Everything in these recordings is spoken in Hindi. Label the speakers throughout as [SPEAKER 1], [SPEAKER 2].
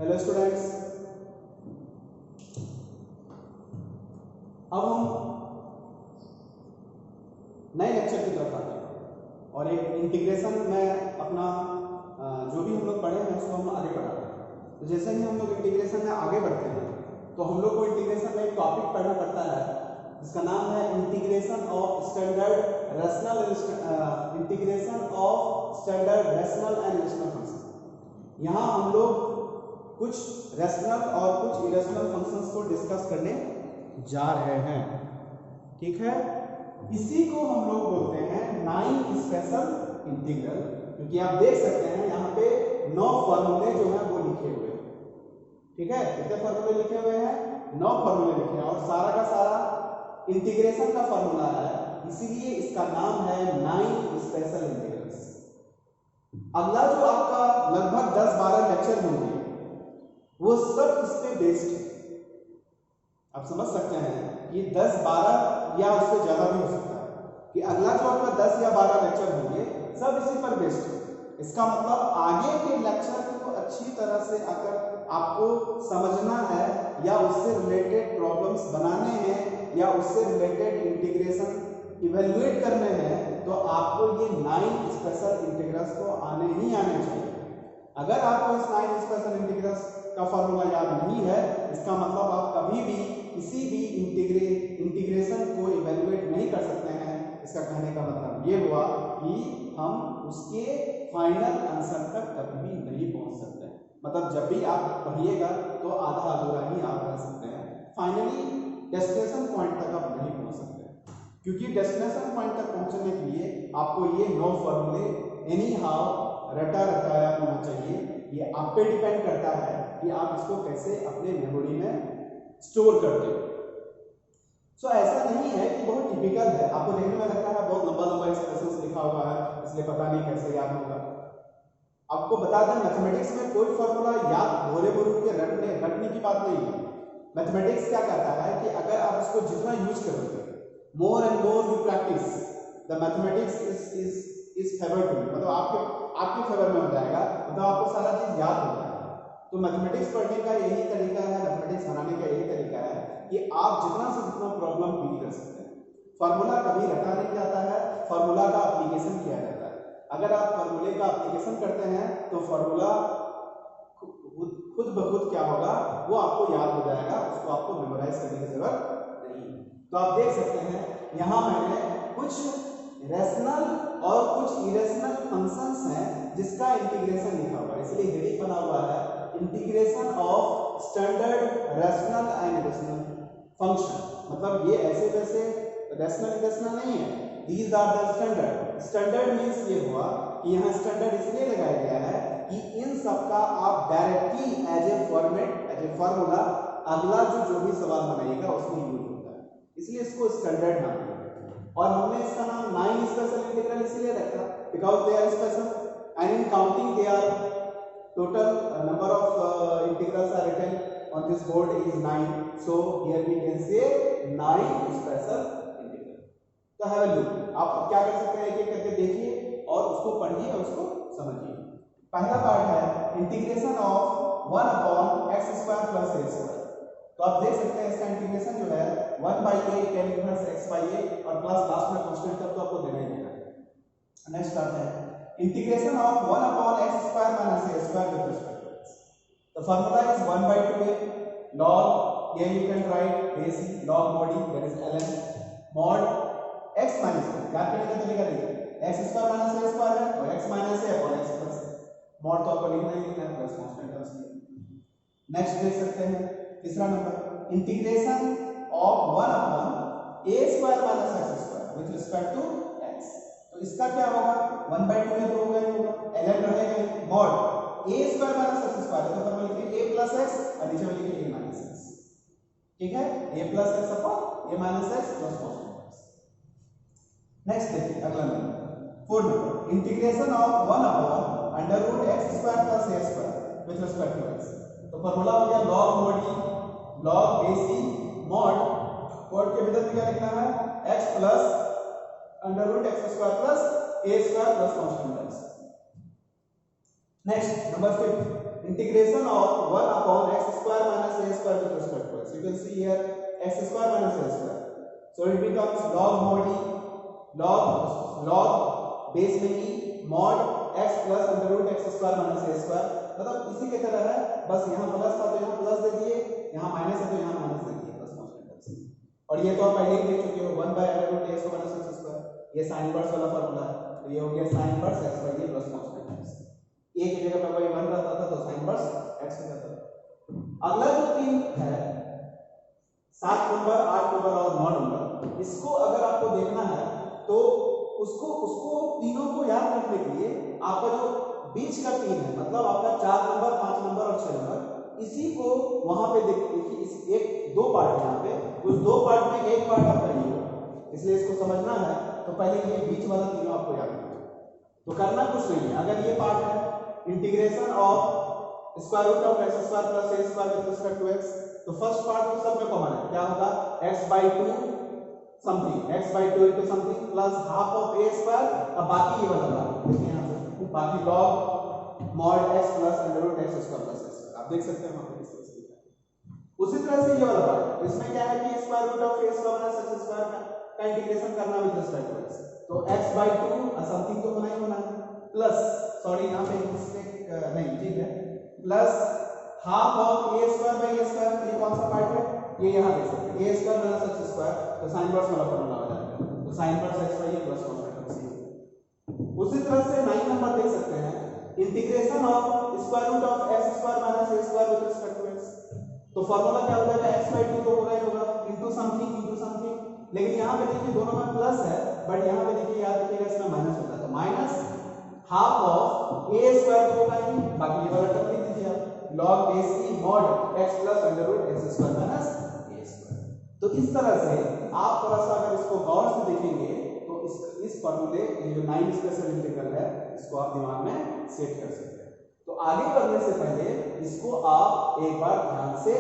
[SPEAKER 1] हेलो स्टूडेंट्स, अब हम नए लेक्चर की तरफ आते हैं और एक इंटीग्रेशन में अपना जो भी हम लोग पढ़े हैं उसको हम आगे बढ़ाते हैं। तो जैसे ही हम लोग इंटीग्रेशन में आगे बढ़ते हैं तो हम लोग को इंटीग्रेशन में एक टॉपिक पढ़ना पड़ता है जिसका नाम है integration of standard rational and rational function. यहाँ हम लोग कुछ रैशनल और कुछ इरेशनल फंक्शंस को डिस्कस करने जा रहे हैं। ठीक है, इसी को हम लोग बोलते हैं नाइन स्पेशल इंटीग्रल, क्योंकि आप देख सकते हैं यहाँ पे 9 फॉर्मूले जो है वो लिखे हुए हैं। ठीक है, कितने फॉर्मूले लिखे हुए हैं? 9 फॉर्मूले लिखे हैं और सारा का सारा इंटीग्रेशन का फॉर्मूला है, इसीलिए इसका नाम है नाइन स्पेशल इंटीग्रल्स। अगला जो आपका लगभग 10-12 लेक्चर होंगे वो सब इस पे बेस्ड है। आप समझ सकते हैं कि 10-12 या उससे ज्यादा भी हो सकता है कि अगला जो आपका 10 या 12 लेक्चर होंगे सब इसी पर बेस्ड है। इसका मतलब आगे के लेक्चर को अच्छी तरह से अगर आपको समझना है या उससे रिलेटेड प्रॉब्लम्स बनाने हैं या उससे रिलेटेड इंटीग्रेशन इवेल्युएट करने हैं तो आपको ये 9 स्पेशल इंटीग्रल्स को आने ही आने चाहिए। अगर आपको इस 9 स्पेशल इंटीग्रल्स का फॉर्मूला याद नहीं है, इसका मतलब आप कभी भी किसी भी इंटीग्रेशन को इवेल्युएट नहीं कर सकते हैं। इसका कहने का मतलब ये हुआ कि हम उसके फाइनल आंसर तक कभी भी नहीं पहुंच सकते। मतलब जब भी आप पढ़िएगा तो आधा अधूरा ही आप रह सकते हैं, फाइनली डेस्टिनेशन पॉइंट तक आप नहीं पहुंच सकते, क्योंकि डेस्टिनेशन पॉइंट तक पहुंचने के लिए आपको ये 9 फॉर्मूले एनी हाउ रटा रटाया होना चाहिए। ये आप पे डिपेंड करता है कि आप इसको कैसे अपने मेमोरी में स्टोर करते हो। सो ऐसा नहीं है कि बहुत टिपिकल है, आपको देखने में लगता है बहुत लंबा लंबा एक्सप्रेशंस लिखा हुआ है इसलिए पता नहीं कैसे याद होगा। आपको बता दें मैथमेटिक्स में कोई फॉर्मूला याद भोरे भोरे के रटने की बात नहीं है। मैथमेटिक्स क्या कहता है कि अगर आप इसको जितना यूज करोगे, more and more you practise, the mathematics is favour to, मतलब आपके फेवर में हो जाएगा, मतलब आपको सारा चीज याद हो जाएगा। तो मैथमेटिक्स पढ़ने का यही तरीका है, मैथमेटिक्स बनाने का यही तरीका है कि आप जितना से जितना प्रॉब्लम डील कर सकते हैं। फॉर्मूला कभी रटा नहीं जाता है, फॉर्मूला का एप्लीकेशन किया जाता है। अगर आप फॉर्मूले का एप्लीकेशन करते हैं तो फॉर्मूला खुद ब खुद क्या होगा वो आपको याद हो जाएगा, उसको आपको मेमोराइज करने की जरूरत नहीं। तो आप देख सकते हैं यहाँ मैंने कुछ रैशनल और कुछ इरेशनल फंक्शंस हैं जिसका इंटीग्रेशन लिखा हुआ है, इसलिए हेडिंग बना हुआ है integration of standard rational and irrational function. मतलब ये ऐसे वैसे रैशनल इरेशनल नहीं है, these are the standard. Standard means ये हुआ कि यहाँ स्टैंडर्ड इसलिए लगाया गया है कि इन सब का आप directly as a format as a formula अगला जो भी सवाल बनाइएगा उसमें यूज होता है, इसलिए इसको स्टैंडर्ड नाम दिया। और हमने इसका नाम 9 स्पेशल इंटीग्रल इसलिए रखा because they are special and in counting they are total number of integrals are written on this board is 9, so here we can say 9 special integral. तो have a look, आप क्या कर सकते हैं, एक एक करके देखिए और उसको पढ़िए और उसको समझिए। पहला पार्ट है integration of 1 upon x square plus a square. तो आप देख सकते हैं इसका इंटीग्रेशन जो है 1/a tan इनवर्स x/a और प्लस लास्ट में कांस्टेंट तक तो आपको देना ही देना। नेक्स्ट आता है integration of 1 upon x square minus a square with respect to x. The formula is 1/2a log, here you can write ac log mod e, that is ln mod x minus a, याद करने का तरीका देखिए, x square minus a square है तो x minus a upon x plus a, mod तो आपको लिखना ही है प्लस कांस्टेंट टर्म्स में। नेक्स्ट देख सकते हैं तीसरा number integration of 1 upon a square minus x square with respect to x। तो इसका क्या होगा 1/2 में तो होगा ही होगा, ln रहेगा mod a square minus x square, तो ऊपर में लिखिए a प्लस x और नीचे में लिखिए a माइनस x। ठीक है, a plus x upon a minus x plus constant. Next देखिए अगला number 4 number integration of 1 upon under root x square plus a square with respect to x। तो फार्मूला हो गया log mod e log ac mod कोड के भीतर क्या लिखना है x plus under root x square plus a square plus constant x। Next number 5 integration of 1 upon x square minus a square with respect to x. You can see here x square minus a square. So it becomes log mod e, log base में e mod x plus under root x square minus a square. मतलब इसी के तरह है, बस यहाँ प्लस था तो यहाँ प्लस दे दिए, यहाँ माइनस है तो यहाँ माइनस दे दिए, बस कांस्टेंट। और ये तो आप पहले ही देख चुके हो 1 by under root a square minus x square, ये साइन इनवर्स वाला फार्मूला है, तो ये हो गया sign inverse x by a plus constant x। a की जगह पर कोई 1 रहता था तो साइन इनवर्स x हो जाता था। अगला जो तीन है 7 नंबर, 8 नंबर और 9 नंबर, इसको अगर आपको देखना है तो उसको तीनों को याद रखने के लिए आपका जो बीच का तीन है, मतलब आपका 4 नंबर, 5 नंबर और 6 नंबर, इसी को वहां पे देखिए, इस एक दो पार्ट यहाँ पे, उस दो पार्ट में एक पार्ट आपका ये होगा, इसलिए इसको समझना है तो पहले ये बीच वाला तीनों आपको याद रखना। तो करना कुछ नहीं है, अगर ये पार्ट है integration of square root of x square plus a square with respect to x, तो फर्स्ट पार्ट तो सब में कॉमन है, क्या होगा x by 2 something, x by 2 into something plus half of a square, अब बाकी ये वाला पार्ट देखिए यहाँ से, बाकी log mod x plus under root x square plus x square, आप देख सकते हैं वहां पे किस तरह से लिखा है। उसी तरह से ये वाला पार्ट, इसमें क्या है कि square root of a square minus x square का इंटीग्रेशन करना विद रिस्पेक्ट टू x, तो x by 2 समथिंग तो होना ही होना है, प्लस सॉरी यहाँ पे मिस्टेक नहीं, ठीक है, plus half of a square by a square, ये कौन सा पार्ट है, ये यहाँ देख सकते हैं a square minus x square, तो साइन इनवर्स वाला फॉर्मूला हो जाएगा, तो sine inverse x by a plus constant x। उसी तरह से 9 नंबर देख सकते हैं integration of square root of x square minus a square with respect to x, तो फार्मूला क्या हो जाएगा x by 2 तो होगा इनटू समथिंग, लेकिन यहाँ पे देखिए दोनों में प्लस है, बट यहाँ पे देखिए याद रखिएगा इसमें माइनस होता है, तो minus half of a square तो होगा ही, बाकी ये वाला टर्म लिख दीजिए आप log base e mod x plus under root x square minus a square। तो इस तरह से आप थोड़ा सा अगर इसको गौर से देखेंगे तो इस फॉर्मूले जो 9 स्पेशल इंटीग्रल है इसको आप दिमाग में सेट कर सकते हैं। तो आगे बढ़ने से पहले इसको आप एक बार ध्यान से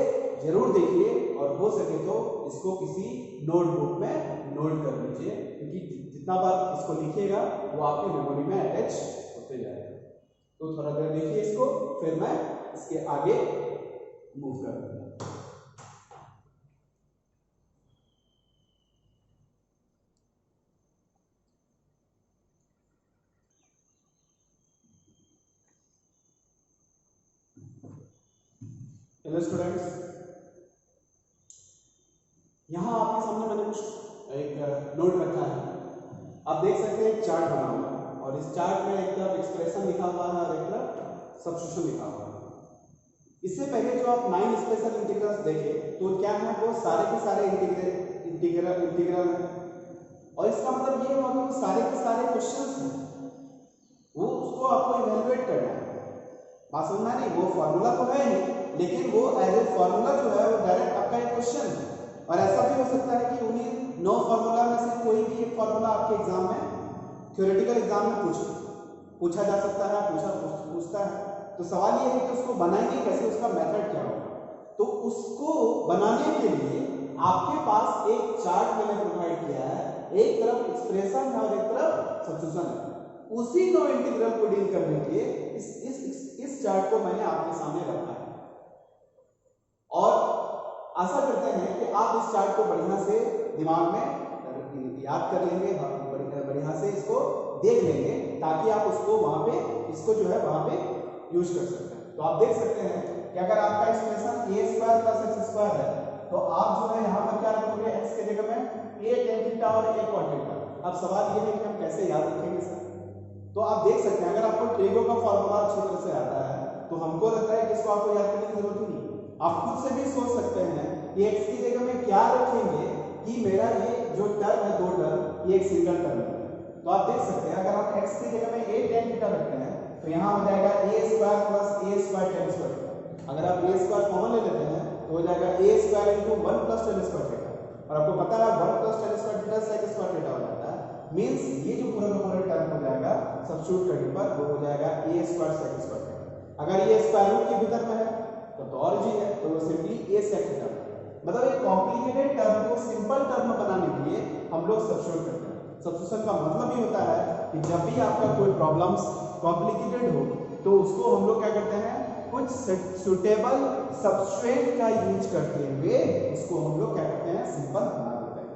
[SPEAKER 1] जरूर देखिए और हो सके तो इसको किसी नोटबुक में नोट कर लीजिए, क्योंकि जितना बार इसको लिखिएगा वो आपकी मेमोरी में अटैच होते जाएगा। तो थोड़ा देर देखिए इसको, फिर मैं इसके आगे मूव कर दूंगा। हेलो स्टूडेंट्स, यहां आपके सामने मैंने कुछ एक नोट रखा है, आप देख सकते हैं एक चार्ट बना हुआ है और इस चार्ट में एक तरफ एक्सप्रेशन लिखा हुआ है और एक तरफ सब्स्टिट्यूशन लिखा हुआ है। इससे पहले जो आप 9 स्पेशल इंटीग्रल्स देखे तो क्या है, वो सारे के सारे इंटीग्रल है, और इसका मतलब ये हुआ कि वो सारे के सारे क्वेश्चंस हैं, वो उसको आपको इवैल्यूएट करना है। बात समझना नहीं, वो फॉर्मूला तो है नहीं, लेकिन वो एज ए फॉर्मूला जो है वो डायरेक्ट आपका एक क्वेश्चन है। और ऐसा भी हो सकता है कि उन्हीं 9 फॉर्मूला में से कोई भी एक फॉर्मूला आपके एग्जाम में, थ्योरेटिकल एग्जाम में पूछा जा सकता है, पूछता है। तो सवाल ये है कि उसको बनाएंगे कैसे, उसका मेथड क्या होगा। तो उसको बनाने के लिए आपके पास एक चार्ट मैंने प्रोवाइड किया है, एक तरफ एक्सप्रेशन है और एक तरफ सब्स्टिट्यूशन है। उसी 9 इंटीग्रल को डील करने के लिए इस चार्ट को मैंने आपके सामने रखा है, और आशा करते हैं कि आप इस चार्ट को बढ़िया से दिमाग में याद कर लेंगे, बढ़िया से इसको देख लेंगे, ताकि आप उसको वहां पे इसको जो है वहां पे यूज कर सकते हैं। तो आप देख सकते हैं कि अगर आपका expression a square plus x square है तो आप जो है यहाँ पर क्या रखोगे, x के जगह में a tan थीटा और a cot थीटा। अब सवाल ये है कि हम कैसे याद रखेंगे सर, तो आप देख सकते हैं अगर आपको टेगो का फॉर्मूला अच्छी तरह से आता है तो हमको लगता है कि इसको आपको याद करने की जरूरत ही नहीं। आप खुद से भी सोच सकते हैं कि x की जगह में क्या रखेंगे कि मेरा ये जो टर्म है, दो टर्म, ये एक सिंगल टर्म है। तो आप देख सकते हैं अगर आप x की जगह में a tan थीटा रखते हैं तो यहाँ हो जाएगा a square plus a square tan square. अगर आप a स्क्वायर कॉमन ले लेते हैं तो हो जाएगा a square into 1 plus tan square theta, और आपको पता है 1 plus tan square theta sec square theta हो जाता है। मींस ये जो पूरा का पूरा टर्म हो जाएगा सब्स्टिट्यूट करने पर वो हो जाएगा a square sec square theta. अगर ये स्क्वायर रूट के भीतर में है तो ऑरिजिन है तो वो सिंपली a sec थीटा। मतलब एक कॉम्प्लिकेटेड टर्म को सिंपल टर्म में बनाने के लिए हम लोग सब्स्टिट्यूट करते हैं। सब्स्टिट्यूशन का मतलब ये होता है कि जब भी आपका कोई प्रॉब्लम्स कॉम्प्लिकेटेड हो तो उसको हम लोग क्या करते हैं, कुछ सुटेबल सब्सट्रेट का यूज करते हुए उसको हम लोग क्या करते हैं, सिंपल बना देते हैं।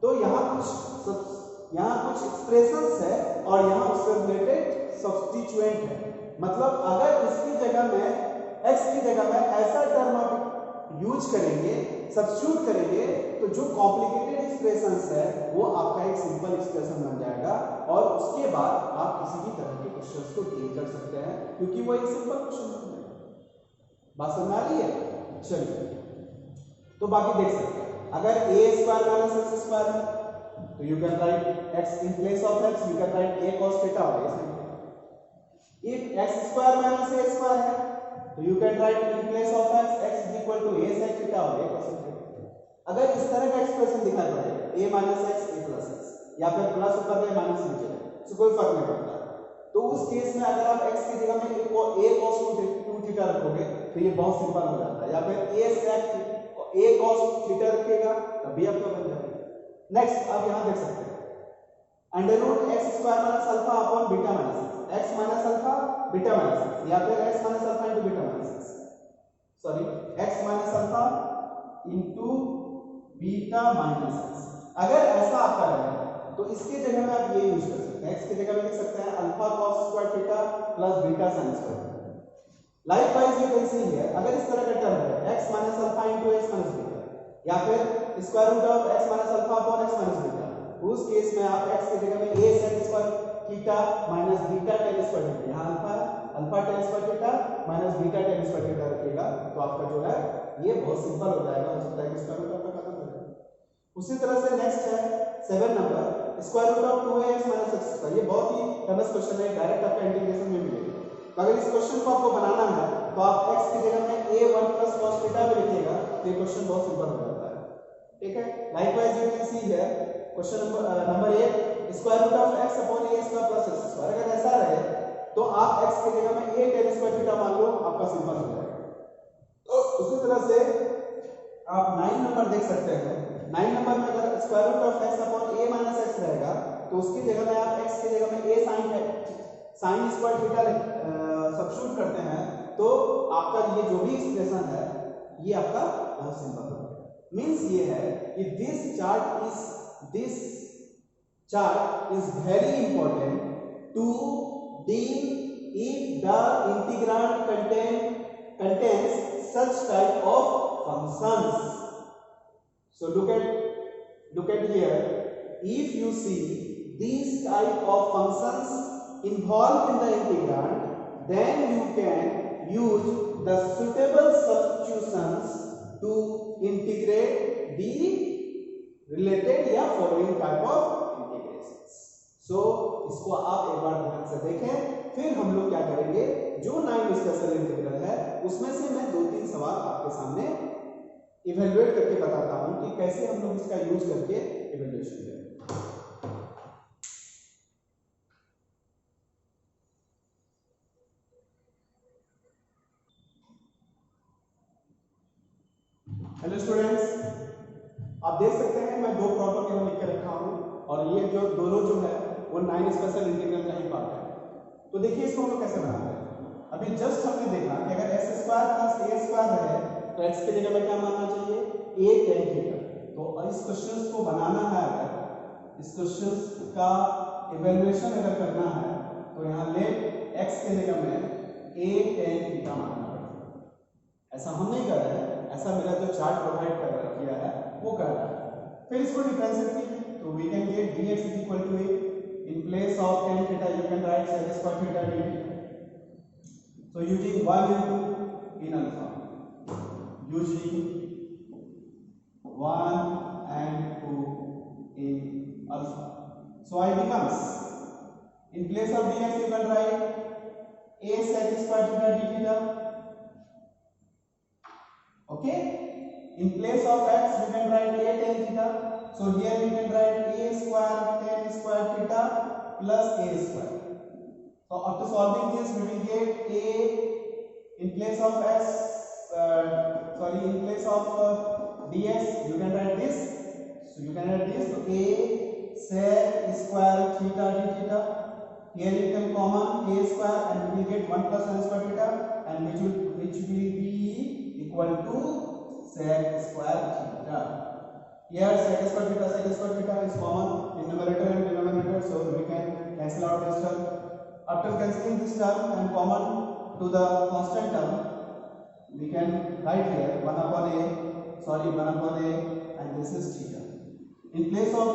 [SPEAKER 1] तो यहाँ कुछ एक्सप्रेशंस है और यहाँ उससे रिलेटेड सब्स्टिट्यूएंट है। मतलब अगर इसकी जगह में x की जगह में ऐसा टर्म आप यूज करेंगे, सब्स्टिट्यूट करेंगे, तो जो कॉम्प्लिकेटेड एक्सप्रेशंस है वो आपका एक सिंपल एक्सप्रेशन बन जाएगा और उसके बाद आप किसी भी तरह के क्वेश्चंस को डील कर सकते हैं क्योंकि वो एक सिंपल क्वेश्चन बन जाएगा। बात समझ आ रही है? चलिए, तो बाकी देख सकते हैं। अगर a square minus x square है तो you can write x in place of x, you can write a cos theta और a sin theta. If x square minus a square है तो you can write in place of x is equal to a sin theta और a cos थीटा। अगर इस तरह का एक्सप्रेशन दिखाई पड़े a minus x a plus x या फिर प्लस ऊपर में माइनस नीचे है, इससे कोई फर्क नहीं पड़ता। तो उस केस में अगर आप x की जगह में a cos 2 थीटा रखोगे तो ये बहुत सिंपल हो जाता है, या फिर a cos थीटा रखिएगा तब भी आपका बन जाएगा। नेक्स्ट आप यहां देख सकते हैं under root x square minus alpha upon beta minus x minus alpha beta minus x, या फिर x minus alpha into beta minus x, sorry x minus alpha into beta minus x। अगर ऐसा आपका रहेगा तो इसके जगह में आप ये यूज कर सकते हैं, x की जगह में लिख सकते हैं alpha cos square theta plus beta sin square theta. Likewise you can see here, अगर इस तरह का टर्म है x minus alpha into x minus beta या फिर square root of x minus alpha upon x minus beta, उस केस में आप x की जगह में a sin square theta minus beta tan square theta, यहां alpha tan square theta minus beta tan square theta रखिएगा तो आपका जो है ये बहुत सिंपल हो जाएगा, हो सकता है कि इसका मतलब खत्म हो जाए। उसी तरह से नेक्स्ट है 7 number square root of 2ax minus x square. ये बहुत ही फेमस क्वेश्चन है, डायरेक्ट आपका इंटीग्रेशन में मिलेगा। तो अगर इस क्वेश्चन को आपको बनाना है तो आप x की जगह में a1 प्लस cos थीटा भी लिखिएगा तो ये क्वेश्चन बहुत सिंपल हो जाता है। ठीक है, likewise you can see here question number 8 square root of x upon a square plus x square. अगर ऐसा रहे तो आप x की जगह में a tan स्क्वायर थीटा मान लो, आपका सिंपल हो जाएगा। तो उसी तरह से आप 9 नंबर देख सकते हैं। 9 नंबर में अगर square root of x upon a minus x रहेगा तो उसकी जगह में आप x की जगह में a sin square theta substitute करते हैं तो आपका ये जो भी एक्सप्रेशन है ये आपका बहुत सिंपल हो जाएगा। मींस ये है कि this chart is very important to deal if the integrand contains such type of functions. So look at here. If you see these type of functions involved in the integrand, then you can use the suitable substitutions to integrate the related या following type of integrations. So इसको आप एक बार ध्यान से देखें, फिर हम लोग क्या करेंगे, जो 9 स्पेशल इंटीग्रल है उसमें से मैं 2-3 सवाल आपके सामने इवेल्युएट करके बताता हूं कि कैसे हम लोग इसका यूज करके इवेल्युएशन करें। हेलो स्टूडेंट्स, आप देख सकते हैं मैं 2 प्रॉब्लम यहां लिख के रखा हूं और ये जो दोनों जो है वो 9 स्पेशल इंटीग्रल का ही पार्ट है। तो देखिए इसको हम लोग कैसे बनाते हैं। अभी जस्ट हमने देखा कि अगर x square plus a square है तो x की जगह में क्या मानना चाहिए, a tan थीटा। तो इस क्वेश्चन को बनाना है, अगर इस क्वेश्चन का इवैल्यूएशन अगर करना है तो यहाँ लेट x की जगह में a tan थीटा मानना पड़ेगा। ऐसा हम नहीं कर रहे हैं, ऐसा मेरा जो चार्ट प्रोवाइड कर किया है वो कर रहा है। फिर इसको डिफरेंशिएट कीजिए तो we can get dx is equal to a in place of tan theta you can write sec square theta dt. So using 1 into in alpha, using 1 and 2 in alpha, so I becomes in place of dx you can write a sec square theta d theta. Okay, in place of x you can write a tan theta. So here we can write a square tan square theta plus a square. So after solving this we will get a in place of x, in place of dx you can write this. So you can write this. So a sec square theta d theta. Here you can common a square and we will get 1 plus n square theta, and which will which will be equal to sec square theta. Here sec square theta is common in numerator and denominator, so we can cancel out this term. After cancelling this term and common to the constant term, we can write here 1 upon a, and this is theta. In place of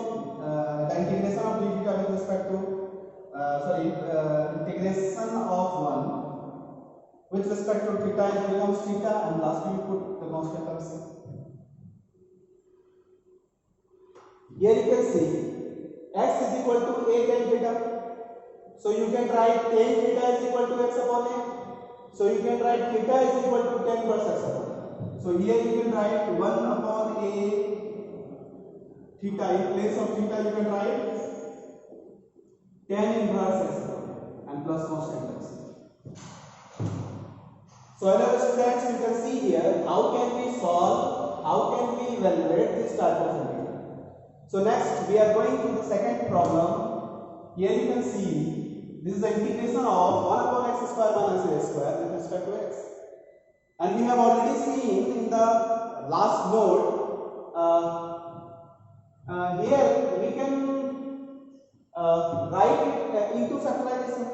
[SPEAKER 1] the integration of d theta with respect to integration of 1 with respect to theta, it becomes theta, and lastly we put the constant term c. Here you can see x is equal to a tan theta, so you can write tan theta is equal to x upon a, so you can write theta is equal to tan cos x upon a. So here you can write 1 upon a theta. In place of theta you can write tan inverse x and plus constant x. So hello students, you can see here how can we evaluate this type of integral. So next we are going to the second problem. Here you can see this is the integration of 1 upon x square minus a square with respect to x. And we have already seen in the last note, here we can write it into factorization.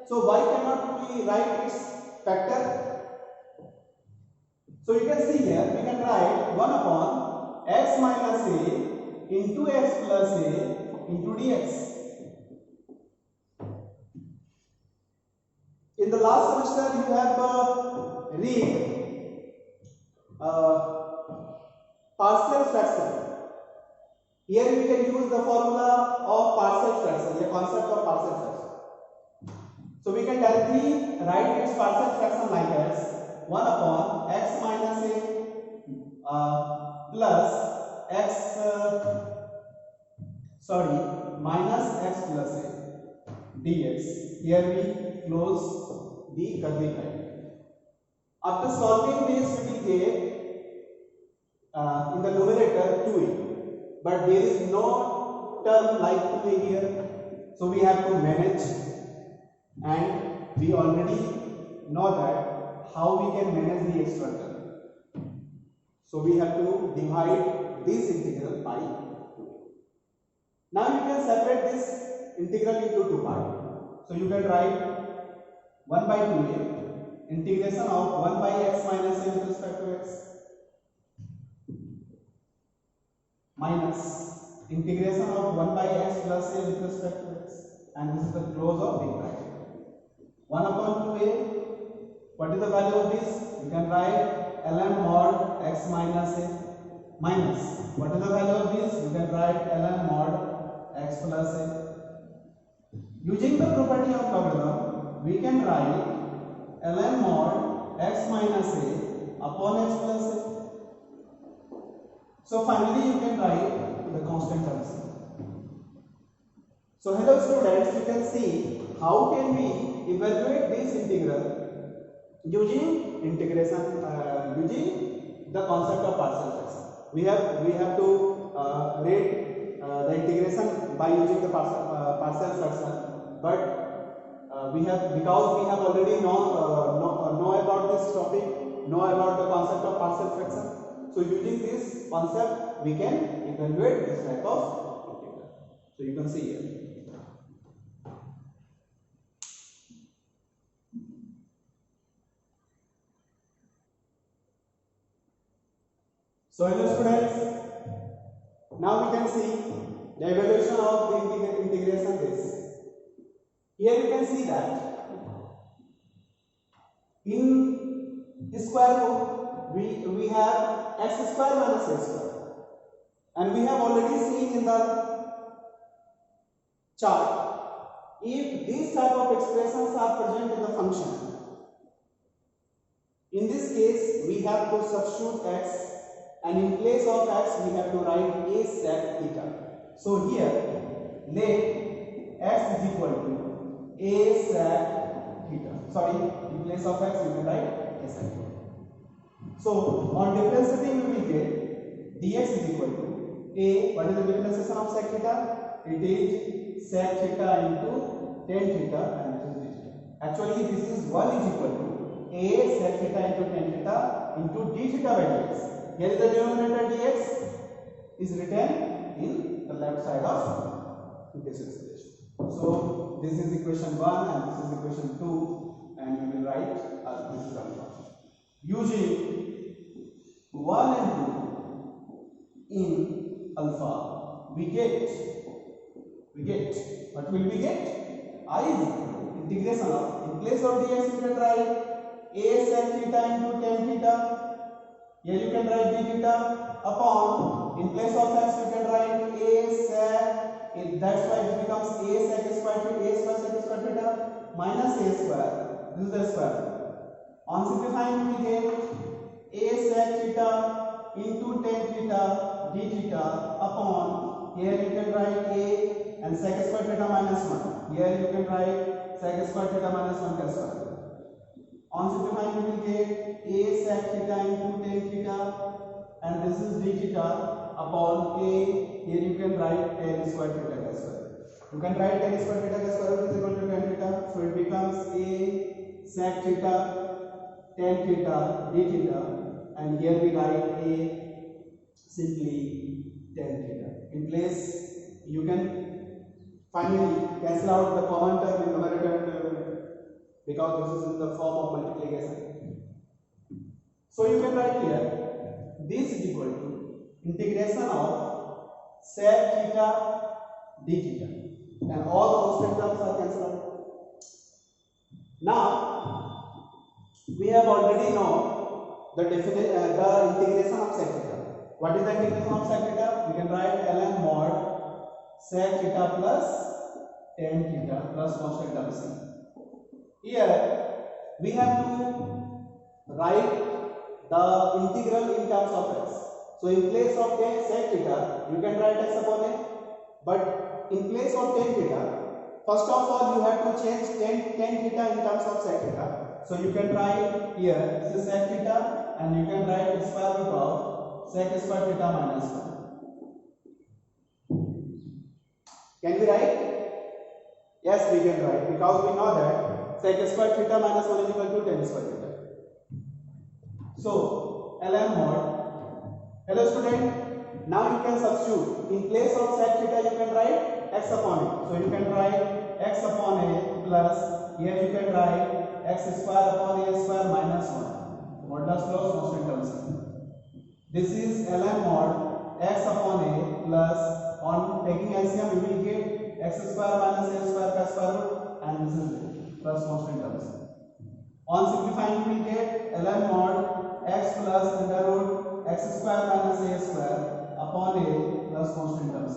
[SPEAKER 1] So why cannot we write its factor? So you can see here we can write 1 upon x minus a into x plus a into dx. In the last semester you have read partial fraction. Here we can use the formula of partial fraction, the concept of partial fraction. So we can directly write its partial fraction like as 1 upon x minus a plus x minus x plus a dx. Here we close the curly bracket. After solving this we will get in the numerator 2a, but there is no term like 2a here, so we have to manage, and we already know that how we can manage the extra term. So we have to divide this integral by 2a. Now you can separate this integral into 2 parts. So you can write 1 by 2a, integration of 1 by x minus a with respect to x, minus integration of 1 by x plus a with respect to x, and this is the close of big bracket. 1 upon 2a, what is the value of this? You can write ln mod x minus a, minus what is the value of this? You can write ln mod x plus a. Using the property of logarithm, we can write ln mod x minus a upon x plus a. So finally you can write the constant terms. So hello students, you can see how can we evaluate this integral using integration, using the concept of partial fraction. We have to rate the integration by using the partial fraction, but because we have already know about this topic, know about the concept of partial fraction. So using this concept, we can evaluate this type of integral. So you can see here. So hello students, now we can see the evaluation of the integration this. Here you can see that in square root we have x square minus a square, and we have already seen in the chart, if these type of expressions are present in the function, in this case we have to substitute x, and in place of x we have to write a sec theta. So here let x is equal to a sec theta. Sorry, in place of x we can write a sec theta. So on differentiating we will get dx is equal to a, what is the differentiation of sec theta? It is sec theta into tan theta, and this is d theta. Actually this is 1 is equal to a sec theta into tan theta into d theta by dx. Here is the denominator dx is written in the left side of this expression. So this is equation 1 and this is equation 2, and we will write this is alpha. Using 1 and 2 in alpha, we get what will we get? I is integration of, in place of dx you can write a sec theta into tan theta. Here you can write d theta upon, in place of x you can write a sec, that's why it becomes a sec square theta, a square sec square theta minus a square, this is the square. On simplifying we get a sec theta into tan theta d theta upon, here you can write a and sec square theta minus 1. Here you can write sec square theta minus 1 का square. On simplifying we will get a sec theta into tan theta, and this is d theta upon a, here you can write tan square theta का square. You can write tan square theta का square root is equal to tan theta, so it becomes a sec theta tan theta d theta, and here we write a simply tan theta. In place you can finally cancel out the common term in numerator and denominator because this is in the form of multiplication. So you can write here this is equal to integration of sec theta d theta, and all the constant terms are cancelled out. Now we have already known the integration of sec theta. What is the integration of sec theta? We can write ln mod sec theta plus tan theta plus constant term c. Here we have to write the integral in terms of x. So in place of sec theta you can write x upon a, but in place of tan theta, first of all you have to change tan theta in terms of sec theta. So you can write here this is sec theta, and you can write square root of sec square theta minus 1. Can we write? Yes, we can write, because we know that sec square theta minus 1 is equal to tan square theta. So ln mod, hello student, now you can substitute, in place of sec theta you can write x upon a. So you can write x upon a plus, here you can write x square upon a square minus 1, modulus clause constant terms. This is ln mod x upon a plus, on taking LCM we will get x square minus a square का square root, and this is plus constant terms. On simplifying we will get ln mod x plus under root x square minus a square upon a plus constant terms.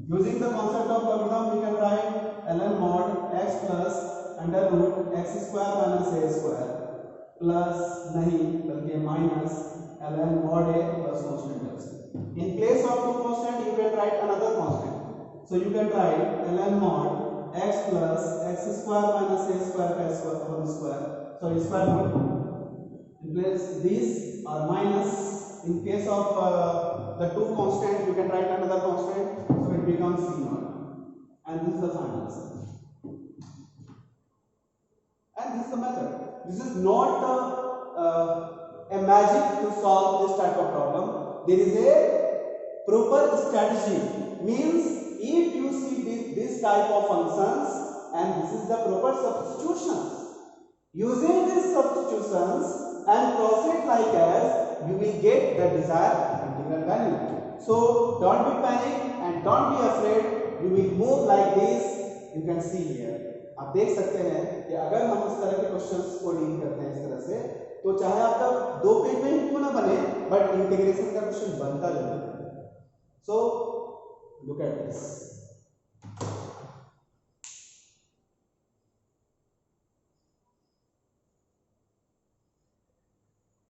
[SPEAKER 1] Using the concept of logarithm we can write ln mod x plus under root x square minus a square plus नहीं बल्कि minus ln mod a plus constant terms. In place of two constant you can write another constant. So you can write ln mod x plus x square minus a square का square whole square, sorry square root. In place this or minus, in case of the two constant you can write another constant, so it becomes c naught, and this is the final answer. And this is the method. This is not a magic to solve this type of problem. There is a proper strategy, means if you see this type of functions and this is the proper substitutions, using these substitutions and proceed like as, you will get the desired integral value. So don't be panic and don't be afraid, you will move like this. You can see here, आप देख सकते हैं कि अगर हम इस तरह के क्वेश्चंस को डील करते हैं इस तरह से, तो चाहे आपका 2 पेज में क्यों ना बने, बट इंटीग्रेशन का क्वेश्चन बनता जरूर है. So look at this.